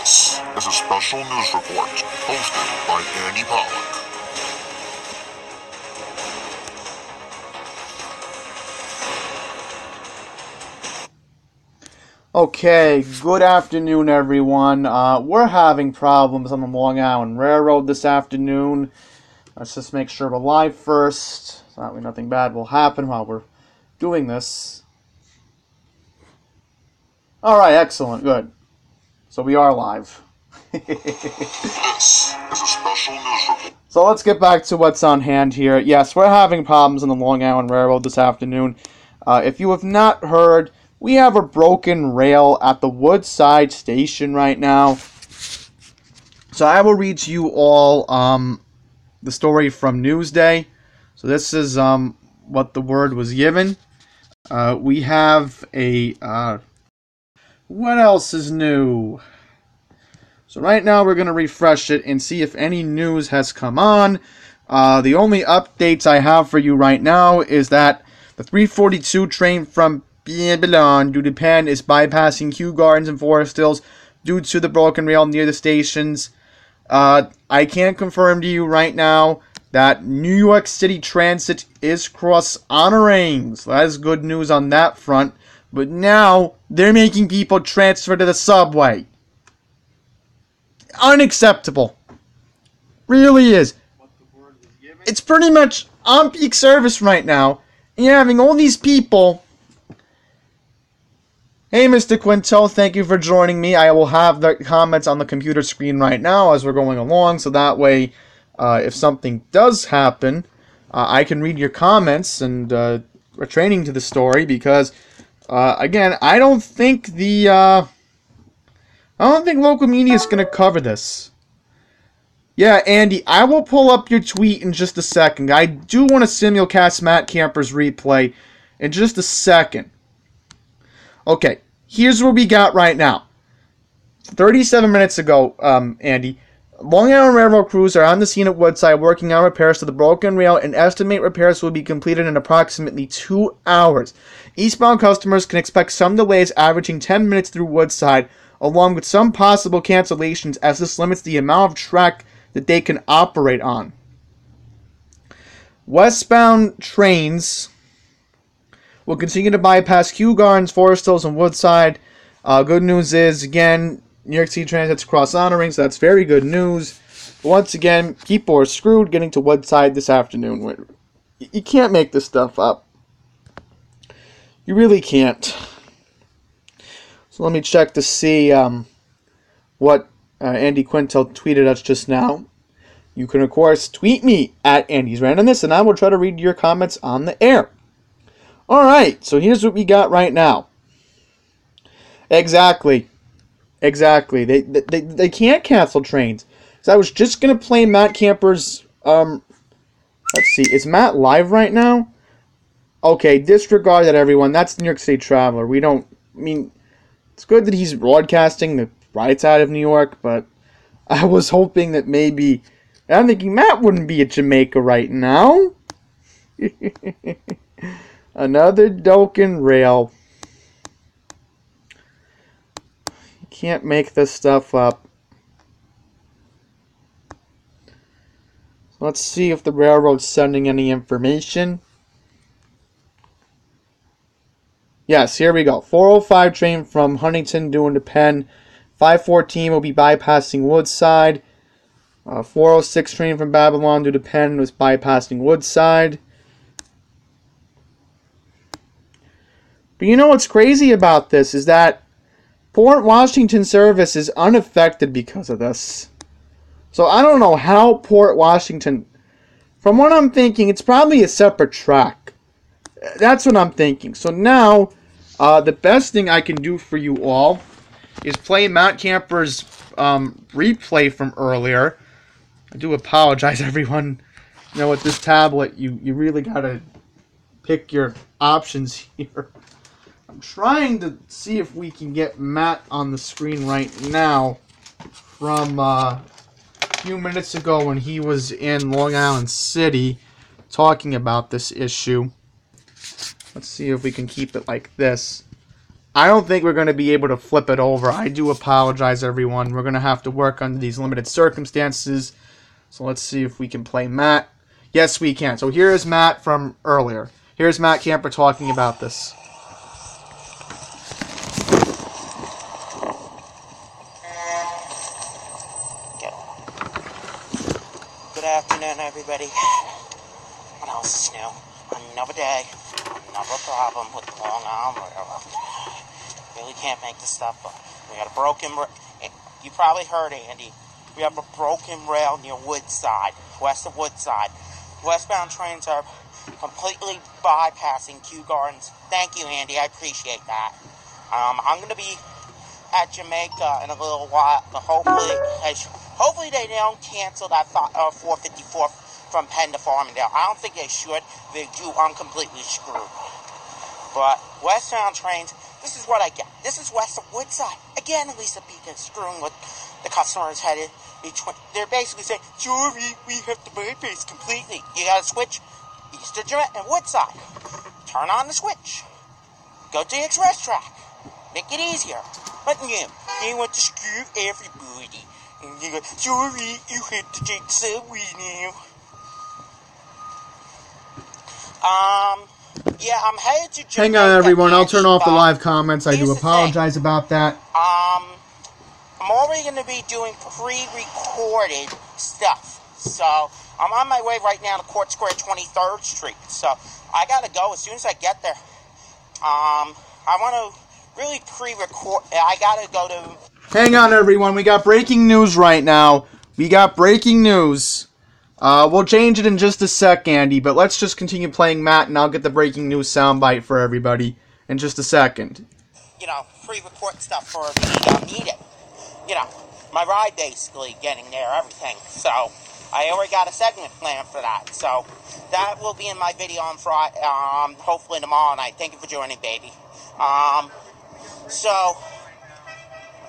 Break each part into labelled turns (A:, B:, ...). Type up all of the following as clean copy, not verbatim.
A: This is a special news report hosted by Andy Pollock.
B: Okay, good afternoon, everyone. We're having problems on the Long Island Railroad this afternoon. Let's just make sure we're live first, so that way nothing bad will happen while we're doing this. Alright, excellent, good. So we are live.
A: This is a special news report.
B: So let's get back to what's on hand here. Yes, we're having problems on the Long Island Railroad this afternoon. If you have not heard, we have a broken rail at the Woodside station right now. So I will read to you all the story from Newsday. So this is what the word was given. We have a... what else is new? So right now we're going to refresh it and see if any news has come on. The only updates I have for you right now is that the 342 train from Babylon due to Penn is bypassing Kew Gardens and Forest Hills due to the broken rail near the stations. I can confirm to you right now that New York City Transit is cross-honoring. So that is good news on that front. But now they're making people transfer to the subway. Unacceptable. Really is. It's pretty much on peak service right now. And you're having all these people. Hey, Mr. Quintel, thank you for joining me. I will have the comments on the computer screen right now as we're going along, so that way, if something does happen, I can read your comments and training to the story. Because, again, I don't think local media is going to cover this. Yeah, Andy, I will pull up your tweet in just a second. I do want to simulcast Matt Camper's replay in just a second. Okay, here's what we got right now. 37 minutes ago, Andy, Long Island Railroad crews are on the scene at Woodside working on repairs to the broken rail and estimate repairs will be completed in approximately 2 hours. Eastbound customers can expect some delays averaging 10 minutes through Woodside, along with some possible cancellations as this limits the amount of track that they can operate on. Westbound trains will continue to bypass Kew Gardens, Forest Hills, and Woodside. Good news is, again, New York City Transit's cross-honoring, so that's very good news. But once again, people are screwed getting to Woodside this afternoon. You can't make this stuff up. You really can't. So let me check to see what Andy Quintel tweeted us just now. You can, of course, tweet me at Andy's Randomness, and I will try to read your comments on the air. Alright, so here's what we got right now. Exactly. They can't cancel trains. So I was just going to play Matt Camper's... let's see, is Matt live right now? Okay, disregard that, everyone. That's New York City Traveler. It's good that he's broadcasting the right side of New York, but I was hoping that maybe... I'm thinking Matt wouldn't be at Jamaica right now. Another Doken rail. You can't make this stuff up. So let's see if the railroad's sending any information. Yes, here we go. 405 train from Huntington due into Penn. 514 will be bypassing Woodside. 406 train from Babylon due to Penn was bypassing Woodside. But you know what's crazy about this is that Port Washington service is unaffected because of this. So I don't know how Port Washington... From what I'm thinking, it's probably a separate track. That's what I'm thinking. So now, the best thing I can do for you all is play Matt Camper's replay from earlier. I do apologize, everyone. You know, with this tablet, you really gotta pick your options here. I'm trying to see if we can get Matt on the screen right now from a few minutes ago when he was in Long Island City talking about this issue. Let's see if we can keep it like this. I don't think we're going to be able to flip it over. I do apologize, everyone. We're going to have to work under these limited circumstances. So let's see if we can play Matt. Yes, we can. So here's Matt from earlier. Here's Matt Camper talking about this.
C: Good afternoon, everybody. What else is new? Another day, another problem with the Long Island Railroad. Really can't make this stuff up. We got a broken you probably heard, Andy. We have a broken rail near Woodside, west of Woodside. Westbound trains are completely bypassing Kew Gardens. Thank you, Andy. I appreciate that. I'm going to be at Jamaica in a little while. Hopefully they don't cancel that 454 from Penn to Farmingdale. I don't think they should. If they do, I'm completely screwed. But westbound trains, this is what I get. This is west of Woodside. Again, Lisa Beacon screwing with the customers headed between. They're basically saying, sorry, we have to bypass completely. You gotta switch east of Jamaica and Woodside. Turn on the switch. Go to the express track. Make it easier. But they want to screw everybody. And you go, sorry, you have to take the subway now. Yeah, I'm headed to Jamaica.
B: Hang on, everyone. I'll turn off the live comments. I do apologize about that.
C: I'm already going to be doing pre-recorded stuff. So, I'm on my way right now to Court Square 23rd Street. So, I got to go as soon as I get there. I want to really pre-record. I got to go to...
B: Hang on, everyone. We got breaking news right now. We got breaking news. We'll change it in just a sec, Andy, but let's just continue playing Matt, and I'll get the breaking news soundbite for everybody in just a second.
C: Pre-record stuff for the meeting. My ride basically getting there, everything. So, I already got a segment planned for that. So, that will be in my video on Friday, hopefully tomorrow night. Thank you for joining, baby. So,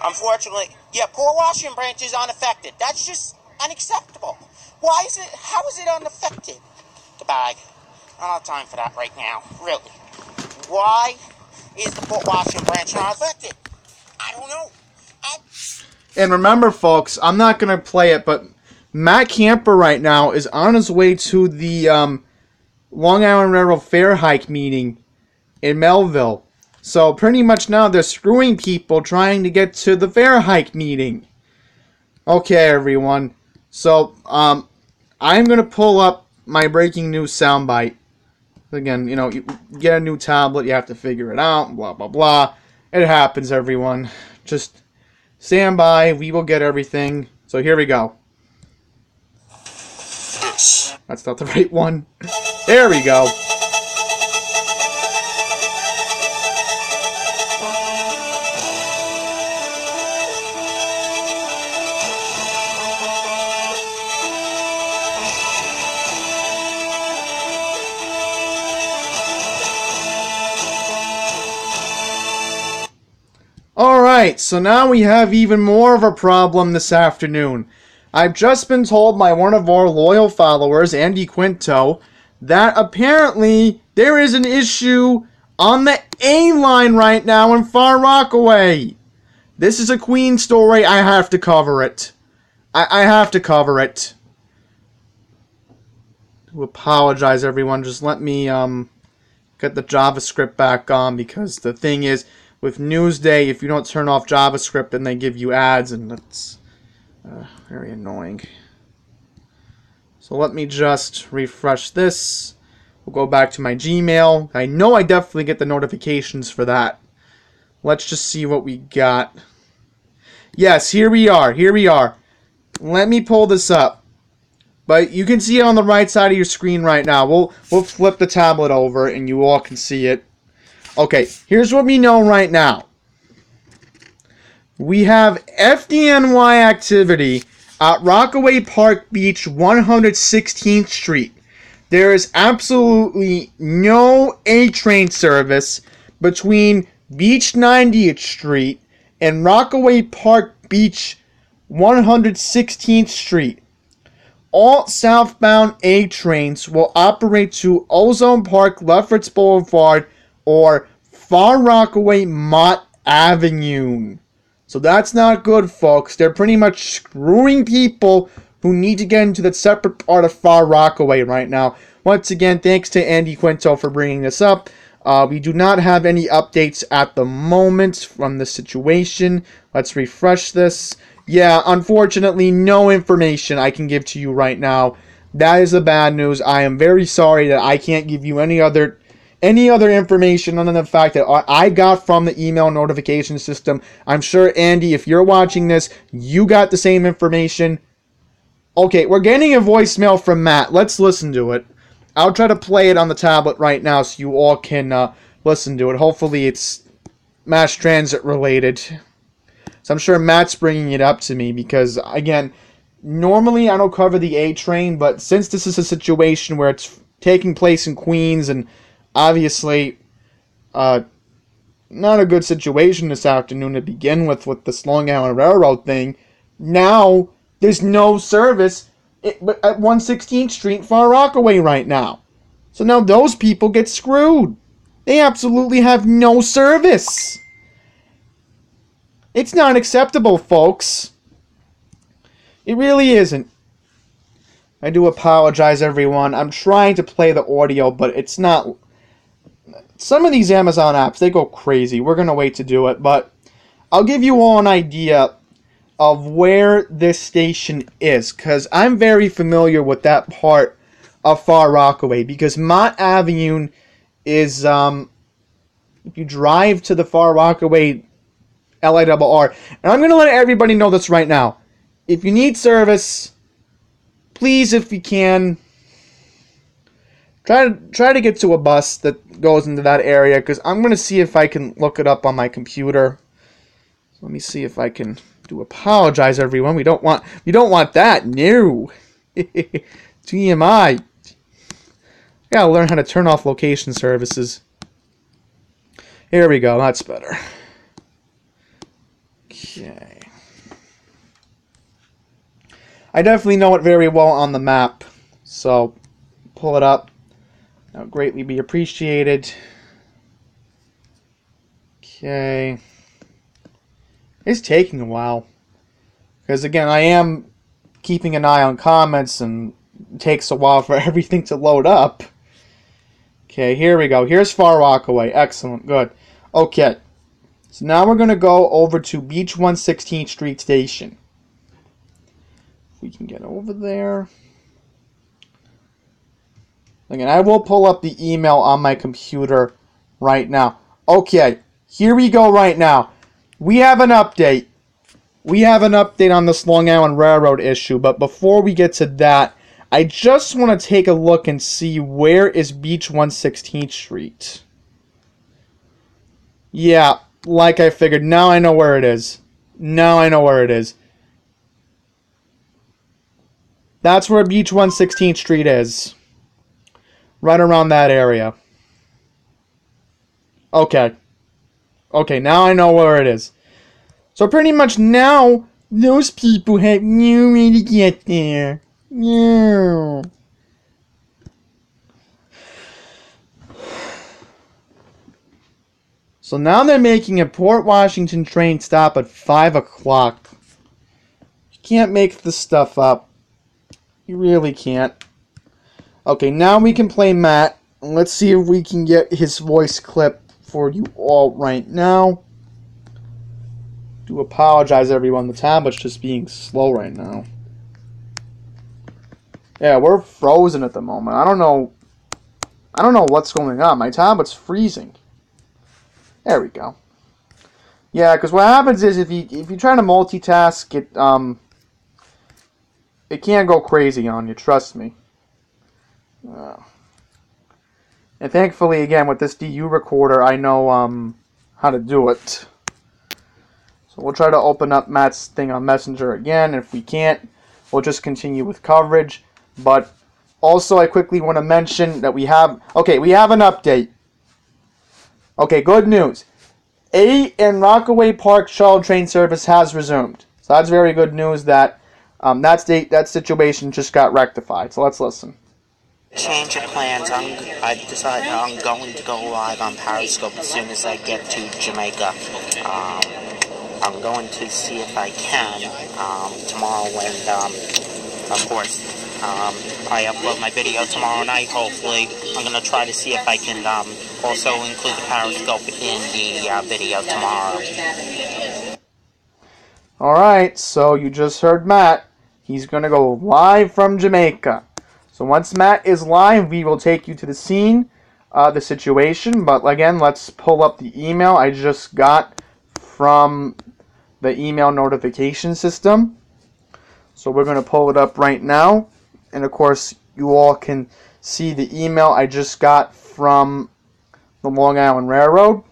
C: unfortunately, Port Washington branch is unaffected. That's just unacceptable. How is it unaffected? The bag. I don't have time for that right now. Really. Why is the Port Washington branch not affected? I don't know.
B: And remember, folks, I'm not going to play it, but Matt Camper right now is on his way to the Long Island Railroad Fair Hike meeting in Melville. So pretty much now they're screwing people trying to get to the Fair Hike meeting. Okay, everyone. So, I'm going to pull up my breaking news soundbite. Again, you get a new tablet, you have to figure it out, blah, blah, blah. It happens, everyone. Just stand by, we will get everything. So here we go. That's not the right one. There we go. Alright, so now we have even more of a problem this afternoon. I've just been told by one of our loyal followers, Andy Quinto, that apparently there is an issue on the A line right now in Far Rockaway. This is a Queen story. I have to cover it. I have to cover it. I apologize, everyone. Just let me get the JavaScript back on, because the thing is, with Newsday, if you don't turn off JavaScript, then they give you ads, and that's very annoying. So let me just refresh this. We'll go back to my Gmail. I know I definitely get the notifications for that. Let's just see what we got. Yes, here we are. Here we are. Let me pull this up. But you can see it on the right side of your screen right now. We'll flip the tablet over, and you all can see it. Okay, here's what we know right now. We have FDNY activity at Rockaway Park Beach, 116th Street. There is absolutely no A-train service between Beach 90th Street and Rockaway Park Beach, 116th Street. All southbound A-trains will operate to Ozone Park, Lefferts Boulevard, or Far Rockaway Mott Avenue. So that's not good, folks. They're pretty much screwing people who need to get into that separate part of Far Rockaway right now. Once again, thanks to Andy Quinto for bringing this up. We do not have any updates at the moment from the situation. Let's refresh this. Yeah, unfortunately, no information I can give to you right now. That is the bad news. I am very sorry that I can't give you any other information other than the fact that I got from the email notification system. I'm sure, Andy, if you're watching this, you got the same information. Okay, we're getting a voicemail from Matt. Let's listen to it. I'll try to play it on the tablet right now so you all can listen to it. Hopefully it's mass transit related. So I'm sure Matt's bringing it up to me because, again, normally I don't cover the A train, but since this is a situation where it's taking place in Queens and obviously not a good situation this afternoon to begin with this Long Island Railroad thing, now there's no service at 116th Street, Far Rockaway right now. So now those people get screwed. They absolutely have no service. It's not acceptable, folks. It really isn't. I do apologize, everyone. I'm trying to play the audio, but it's not. Some of these Amazon apps, they go crazy. We're going to wait to do it, but I'll give you all an idea of where this station is, because I'm very familiar with that part of Far Rockaway, because Mott Avenue is, if you drive to the Far Rockaway LIRR, and I'm going to let everybody know this right now. If you need service, please, if you can, try to get to a bus that goes into that area, because I'm going to see if I can look it up on my computer. So let me see if I can do apologize, everyone. We don't want that. No. TMI. I gotta learn how to turn off location services. Here we go. That's better. Okay. I definitely know it very well on the map, so pull it up. That would greatly be appreciated. Okay. It's taking a while. Because, again, I am keeping an eye on comments, and it takes a while for everything to load up. Okay, here we go. Here's Far Rockaway. Excellent. Good. Okay. So now we're going to go over to Beach 116th Street Station. If we can get over there. Again, I will pull up the email on my computer right now. Okay, here we go right now. We have an update. We have an update on this Long Island Railroad issue, but before we get to that, I just want to take a look and see where is Beach 116th Street. Yeah, like I figured. Now I know where it is. Now I know where it is. That's where Beach 116th Street is. Right around that area. Okay. Okay, now I know where it is. So pretty much now, those people have no way to get there. No. So now they're making a Port Washington train stop at 5 o'clock. You can't make this stuff up. You really can't. Okay, now we can play Matt. Let's see if we can get his voice clip for you all right now. Do apologize, everyone. The tablet's just being slow right now. Yeah, we're frozen at the moment. I don't know what's going on. My tablet's freezing. There we go. Yeah, because what happens is if you try to multitask, it can go crazy on you. Trust me. And thankfully, again, with this DU recorder, I know how to do it. So we'll try to open up Matt's thing on Messenger again. If we can't, we'll just continue with coverage. But also, I quickly want to mention that we have an update. Okay, good news. A and Rockaway Park shuttle train service has resumed. So that's very good news that that situation just got rectified. So let's listen.
C: Change of plans. I've decided I'm going to go live on Periscope as soon as I get to Jamaica. I'm going to see if I can tomorrow when, of course, I upload my video tomorrow night, hopefully. I'm going to try to see if I can also include the Periscope in the video tomorrow.
B: Alright, so you just heard Matt. He's going to go live from Jamaica. So once Matt is live, we will take you to the scene, the situation. But again, let's pull up the email I just got from the email notification system. So we're going to pull it up right now. And of course, you all can see the email I just got from the Long Island Railroad.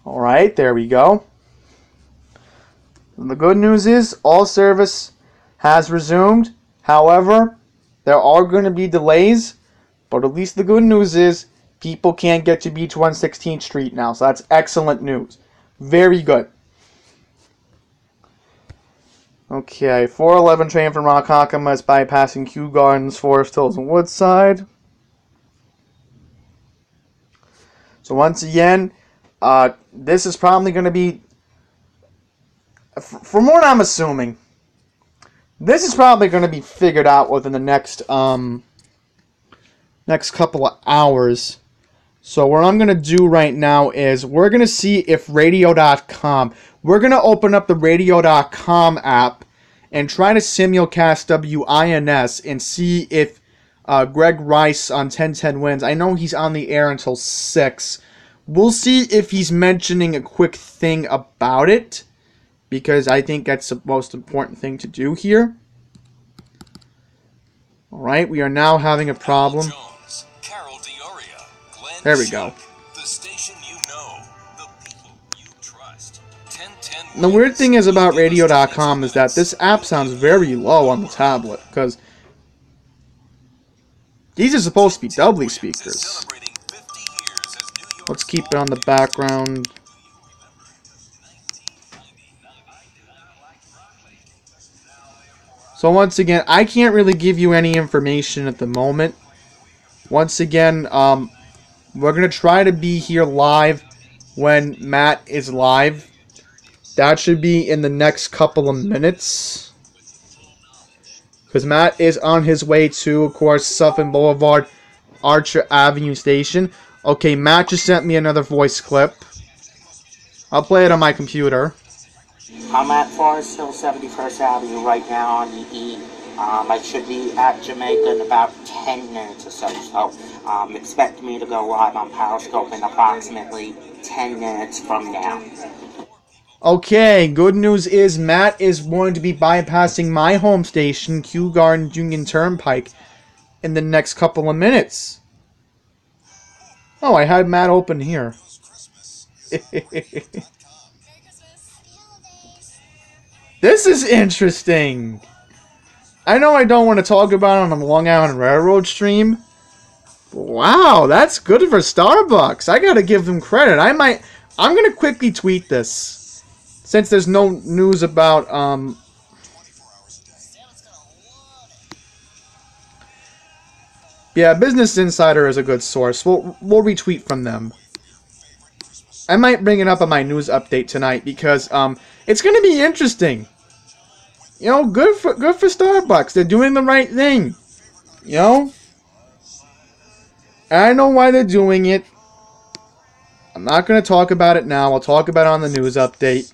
B: Alright, there we go. And the good news is all service has resumed. However, there are going to be delays, but at least the good news is people can't get to Beach 116th Street now, so that's excellent news. Very good. Okay, 411 train from Ronkonkoma is bypassing Kew Gardens, Forest Hills, and Woodside. So once again, this is probably going to be, from what I'm assuming, this is probably going to be figured out within the next couple of hours. So what I'm going to do right now is we're going to see if radio.com, we're going to open up the radio.com app and try to simulcast WINS and see if Greg Rice on 1010 wins. I know he's on the air until 6. We'll see if he's mentioning a quick thing about it, because I think that's the most important thing to do here. Alright, we are now having a problem. There we go. And the weird thing is about radio.com is that this app sounds very low on the tablet, because these are supposed to be doubly speakers. Let's keep it on the background. So once again, I can't really give you any information at the moment. Once again, we're going to try to be here live when Matt is live. That should be in the next couple of minutes. Because Matt is on his way to, of course, Suffolk Boulevard, Archer Avenue Station. Okay, Matt just sent me another voice clip. I'll play it on my computer.
C: I'm at Forest Hill 71st Avenue right now on the E. I should be at Jamaica in about 10 minutes or so. So expect me to go live on Periscope in approximately 10 minutes from now.
B: Okay, good news is Matt is going to be bypassing my home station, Kew Gardens Union Turnpike, in the next couple of minutes. Oh, I had Matt open here. This is interesting. I know I don't want to talk about it on the Long Island Railroad stream. Wow, that's good for Starbucks. I gotta give them credit. I'm gonna quickly tweet this, since there's no news about yeah, Business Insider is a good source. We'll retweet from them. I might bring it up on my news update tonight because it's gonna be interesting. You know, good for Starbucks. They're doing the right thing. You know? I know why they're doing it. I'm not going to talk about it now. I'll talk about it on the news update.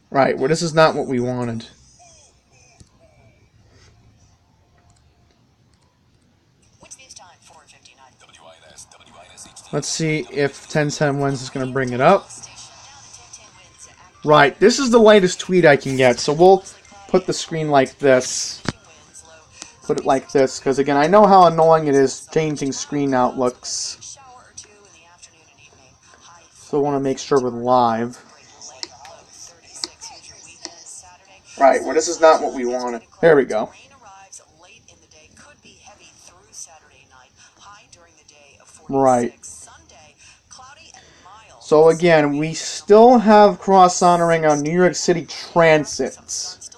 B: Right, well, this is not what we wanted. Let's see if 1010 wins is going to bring it up. Right, this is the latest tweet I can get, so we'll put the screen like this. Put it like this, because again, I know how annoying it is changing screen outlooks. So I want to make sure we're live. Right, well, this is not what we wanted. There we go. Right. So again, we still have cross-honoring on New York City transits.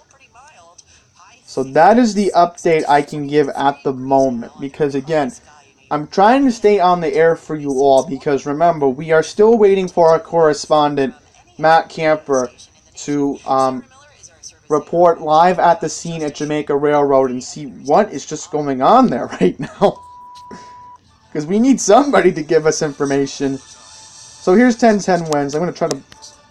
B: So that is the update I can give at the moment. Because again, I'm trying to stay on the air for you all. Because remember, we are still waiting for our correspondent, Matt Camper, to report live at the scene at Jamaica Railroad and see what is just going on there right now. Because we need somebody to give us information. So here's 10-10 wins. I'm going to try to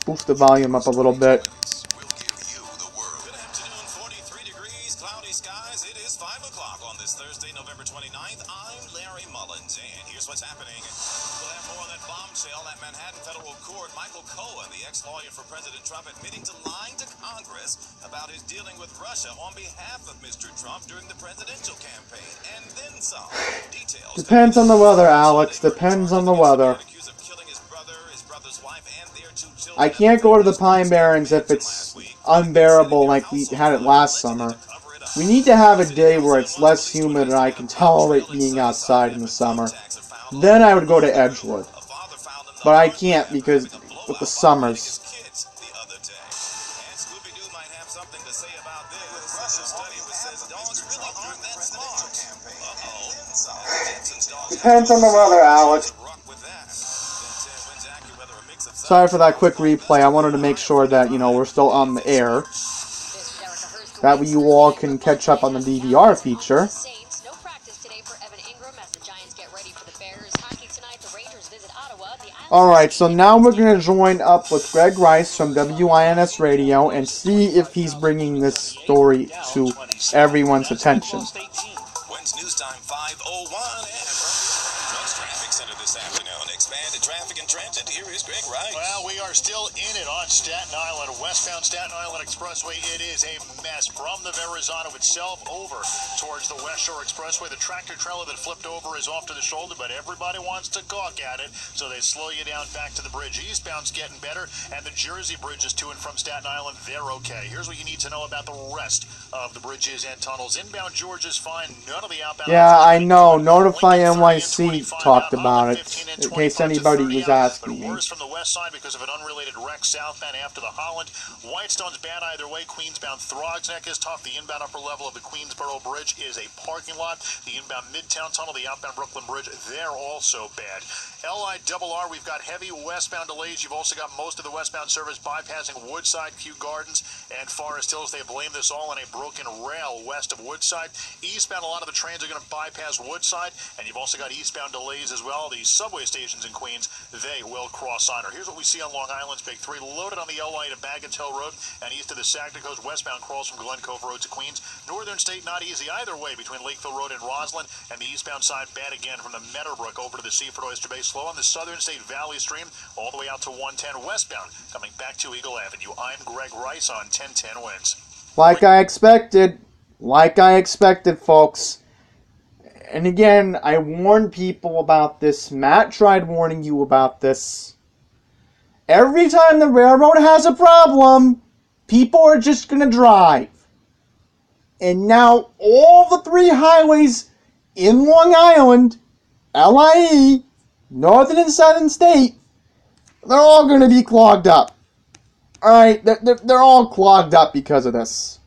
B: boost the volume up a little bit.
D: Good afternoon, 43 degrees, cloudy skies. It is 5 o'clock on this Thursday, November 29th. I'm Larry Mullins, and here's what's happening. We'll have more on that bombshell at Manhattan federal court. Michael Cohen, the ex-lawyer for President Trump, admitting to lying to Congress about his dealing with Russia on behalf of Mr. Trump during the presidential campaign, and then some. Details.
B: Depends on the weather, Alex. Depends on the weather. I can't go to the Pine Barrens if it's unbearable like we had it last summer. We need to have a day where it's less humid and I can tolerate being outside in the summer. Then I would go to Edgewood. But I can't because with the summers. Depends on the weather, Alex. Sorry for that quick replay. I wanted to make sure that, we're still on the air. That way you all can catch up on the DVR feature. Alright, so now we're going to join up with Greg Rice from WINS Radio and see if he's bringing this story to everyone's attention.
D: News time 5:01 and traffic center this afternoon. Expanded traffic and transit. Here is Greg Rice.
E: Well, we are still in it on Staten Island, westbound Staten Island Expressway. It is a mess from the Verrazano itself over towards the West Shore Expressway. The tractor trailer that flipped over is off to the shoulder, but everybody wants to gawk at it, so they slow you down back to the bridge. Eastbound's getting better, and the Jersey bridges to and from Staten Island, they're okay. Here's what you need to know about the rest of the bridges and tunnels. Inbound Georgia's fine. None of the outbound.
B: Yeah, I know. Notify NYC talked about it, in case anybody was asking me.
E: Worse from the west side because of an unrelated wreck southbound after the Holland. Whitestone's bad either way. Queensbound Throgs Neck is tough. The inbound upper level of the Queensboro Bridge is a parking lot. The inbound Midtown Tunnel, the outbound Brooklyn Bridge, they're also bad. LIRR, we've got heavy westbound delays. You've also got most of the westbound service bypassing Woodside, Kew Gardens, and Forest Hills. They blame this all on a broken rail west of Woodside. Eastbound, a lot of the trains are going to bypass Woodside, and you've also got eastbound delays as well. The subway stations in Queens, they will cross Honor. Here's what we see on Long Island's Big 3. Loaded on the LA to Baggins Hill Road and east of the Saginaw Coast. Westbound crawls from Glen Cove Road to Queens. Northern State not easy either way between Lakeville Road and Roslyn, and the eastbound side bad again from the Meadowbrook over to the Seaford Oyster Bay. Slow on the Southern State Valley Stream all the way out to 110 westbound coming back to Eagle Avenue. I'm Greg Rice on 1010 Wins.
B: Like I expected, folks. And again, I warned people about this. Matt tried warning you about this. Every time the railroad has a problem, people are just going to drive. And now all the 3 highways in Long Island, LIE, Northern and Southern State, they're all going to be clogged up. Alright, they're all clogged up because of this.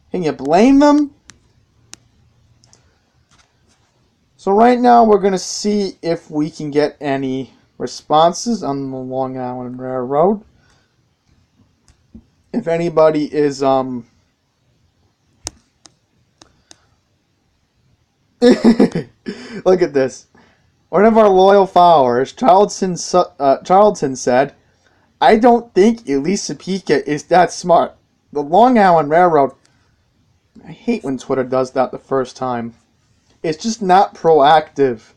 B: Can you blame them? So right now we're going to see if we can get any responses on the Long Island Railroad. If anybody is look at this. One of our loyal followers, Charlton said, "I don't think Elisa Pica is that smart. The Long Island Railroad." I hate when Twitter does that the first time. It's just not proactive.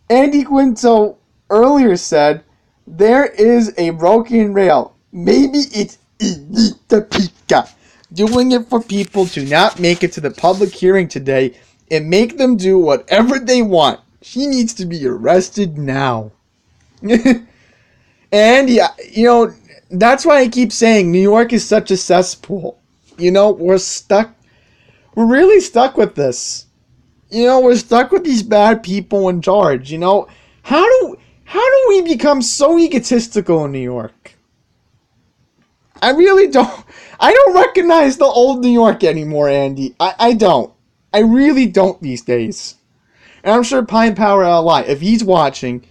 B: Andy Quinto earlier said, "There is a broken rail. Maybe it's Elisa Pica doing it for people to not make it to the public hearing today and make them do whatever they want. She needs to be arrested now." And yeah, that's why I keep saying New York is such a cesspool. We're stuck. We're really stuck with this. We're stuck with these bad people in charge. How do we become so egotistical in New York? I really don't. I don't recognize the old New York anymore, Andy. I don't. I really don't these days. And I'm sure Pine Power LI, if he's watching,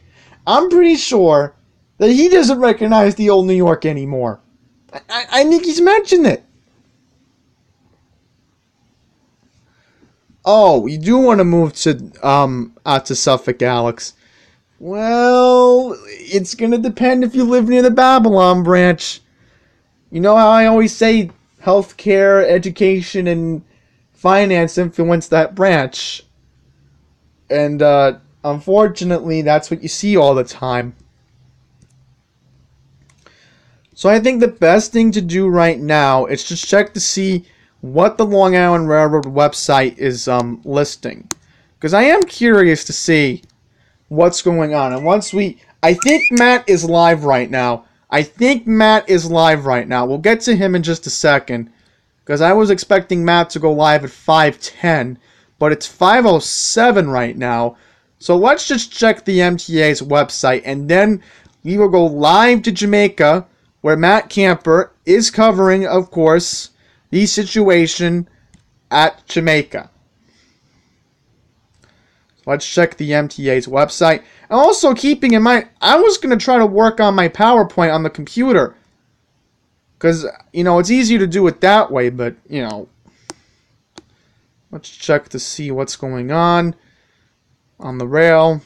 B: I'm pretty sure that he doesn't recognize the old New York anymore. I think he's mentioned it. Oh, you do want to move to out to Suffolk, Alex. Well, it's gonna depend if you live near the Babylon branch. You know how I always say healthcare, education, and finance influence that branch. And unfortunately, that's what you see all the time. So I think the best thing to do right now is just check to see what the Long Island Railroad website is listing. Because I am curious to see what's going on. And I think Matt is live right now. We'll get to him in just a second. Because I was expecting Matt to go live at 5:10. But it's 5:07 right now. So let's just check the MTA's website. And then we will go live to Jamaica, where Matt Camper is covering, of course, the situation at Jamaica. So let's check the MTA's website. And also keeping in mind, I was going to try to work on my PowerPoint on the computer. Because, it's easier to do it that way, but, let's check to see what's going on the rail.